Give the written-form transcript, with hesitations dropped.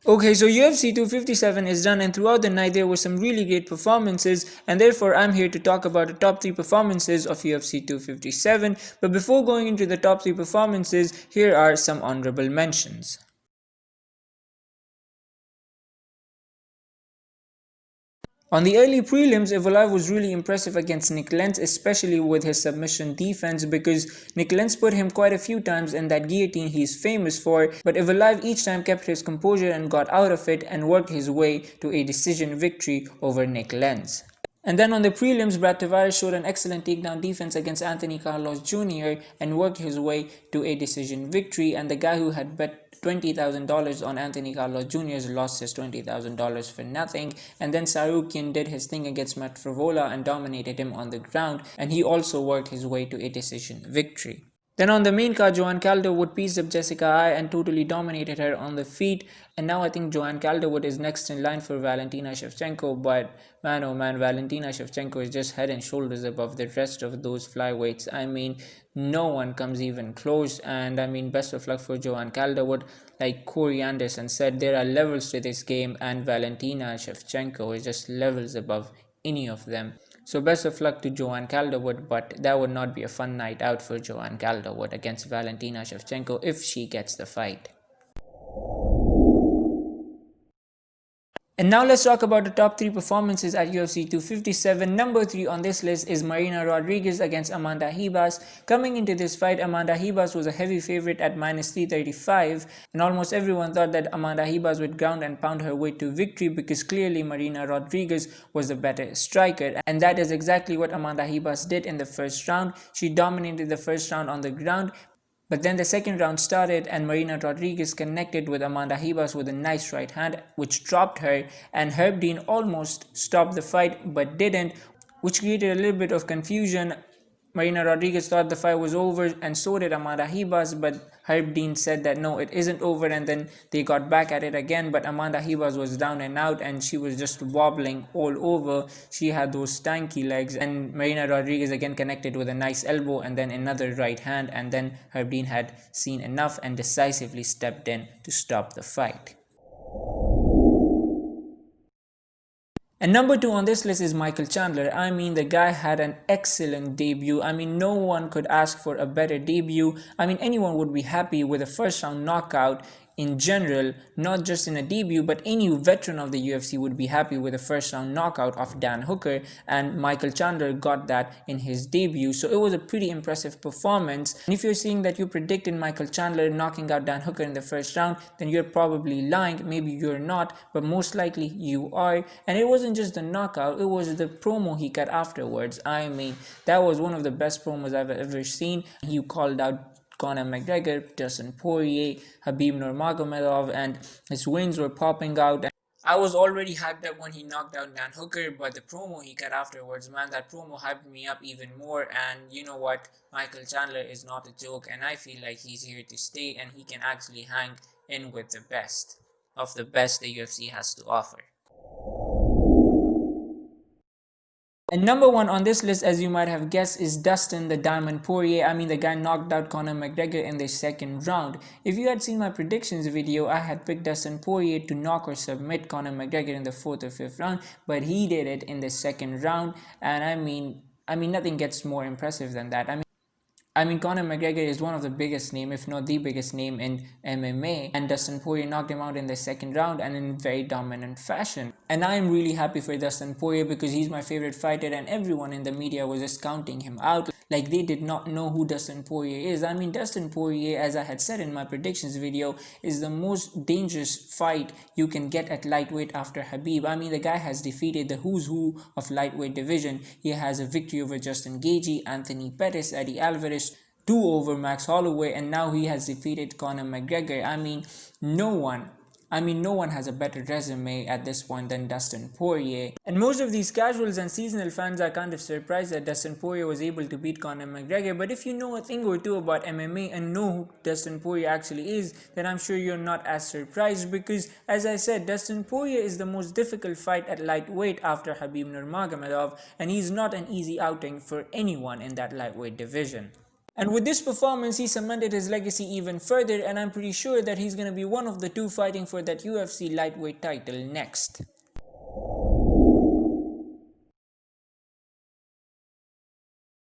Okay, so UFC 257 is done, and throughout the night there were some really great performances, and therefore I'm here to talk about the top 3 performances of UFC 257. But before going into the top 3 performances, here are some honorable mentions. On the early prelims, Evolive was really impressive against Nick Lenz, especially with his submission defense, because Nick Lenz put him quite a few times in that guillotine he's famous for, but Evolive each time kept his composure and got out of it and worked his way to a decision victory over Nick Lenz. And then on the prelims, Brad Tavares showed an excellent takedown defense against Anthony Carlos Jr. and worked his way to a decision victory, and the guy who had bet $20,000 on Anthony Carlos Jr. lost his $20,000 for nothing. And then Sarukian did his thing against Matt Frivola and dominated him on the ground, and he also worked his way to a decision victory. Then on the main card, Joanne Calderwood pieced up Jessica Ai and totally dominated her on the feet. And now I think Joanne Calderwood is next in line for Valentina Shevchenko. But man, oh man, Valentina Shevchenko is just head and shoulders above the rest of those flyweights. I mean, no one comes even close. And I mean, best of luck for Joanne Calderwood. Like Corey Anderson said, there are levels to this game, and Valentina Shevchenko is just levels above any of them. So best of luck to Joanne Calderwood, but that would not be a fun night out for Joanne Calderwood against Valentina Shevchenko if she gets the fight. And now let's talk about the top 3 performances at UFC 257. Number 3 on this list is Marina Rodriguez against Amanda Ribas. Coming into this fight, Amanda Ribas was a heavy favorite at -335, and almost everyone thought that Amanda Ribas would ground and pound her way to victory because clearly Marina Rodriguez was the better striker. And that is exactly what Amanda Ribas did in the first round. She dominated the first round on the ground, but then the second round started and Marina Rodriguez connected with Amanda Ribas with a nice right hand which dropped her, and Herb Dean almost stopped the fight but didn't, which created a little bit of confusion. Marina Rodriguez thought the fight was over and so did Amanda Ribas, but Herb Dean said that no, it isn't over, and then they got back at it again, but Amanda Ribas was down and out and she was just wobbling all over. She had those stanky legs, and Marina Rodriguez again connected with a nice elbow and then another right hand, and then Herb Dean had seen enough and decisively stepped in to stop the fight. And number 2 on this list is Michael Chandler. I mean, the guy had an excellent debut. I mean, no one could ask for a better debut. I mean, anyone would be happy with a first round knockout in general, not just in a debut, but any veteran of the UFC would be happy with a first round knockout of Dan Hooker, and Michael Chandler got that in his debut. So it was a pretty impressive performance. And if you're saying that you predicted Michael Chandler knocking out Dan Hooker in the first round, then you're probably lying. Maybe you're not, but most likely you are. And it wasn't just the knockout, it was the promo he cut afterwards. I mean, that was one of the best promos I've ever seen. He called out Conor McGregor, Dustin Poirier, Khabib Nurmagomedov, and his wins were popping out. I was already hyped up when he knocked out Dan Hooker, but the promo he cut afterwards, man, that promo hyped me up even more. And you know what? Michael Chandler is not a joke, and I feel like he's here to stay, and he can actually hang in with the best of the best the UFC has to offer. And number 1 on this list, as you might have guessed, is Dustin the Diamond Poirier. I mean, the guy knocked out Conor McGregor in the second round. If you had seen my predictions video, I had picked Dustin Poirier to knock or submit Conor McGregor in the 4th or 5th round, but he did it in the second round. And I mean, nothing gets more impressive than that. I mean, Conor McGregor is one of the biggest name, if not the biggest name in MMA, and Dustin Poirier knocked him out in the second round and in very dominant fashion. And I am really happy for Dustin Poirier because he's my favorite fighter, and everyone in the media was just counting him out like they did not know who Dustin Poirier is. I mean, Dustin Poirier, as I had said in my predictions video, is the most dangerous fight you can get at lightweight after Khabib. I mean, the guy has defeated the who's who of lightweight division. He has a victory over Justin Gaethje, Anthony Pettis, Eddie Alvarez, 2 over Max Holloway, and now he has defeated Conor McGregor. I mean, no one has a better resume at this point than Dustin Poirier. And most of these casuals and seasonal fans are kind of surprised that Dustin Poirier was able to beat Conor McGregor. But if you know a thing or two about MMA and know who Dustin Poirier actually is, then I'm sure you're not as surprised because, as I said, Dustin Poirier is the most difficult fight at lightweight after Khabib Nurmagomedov, and he's not an easy outing for anyone in that lightweight division. And with this performance, he cemented his legacy even further, and I'm pretty sure that he's going to be one of the two fighting for that UFC lightweight title next.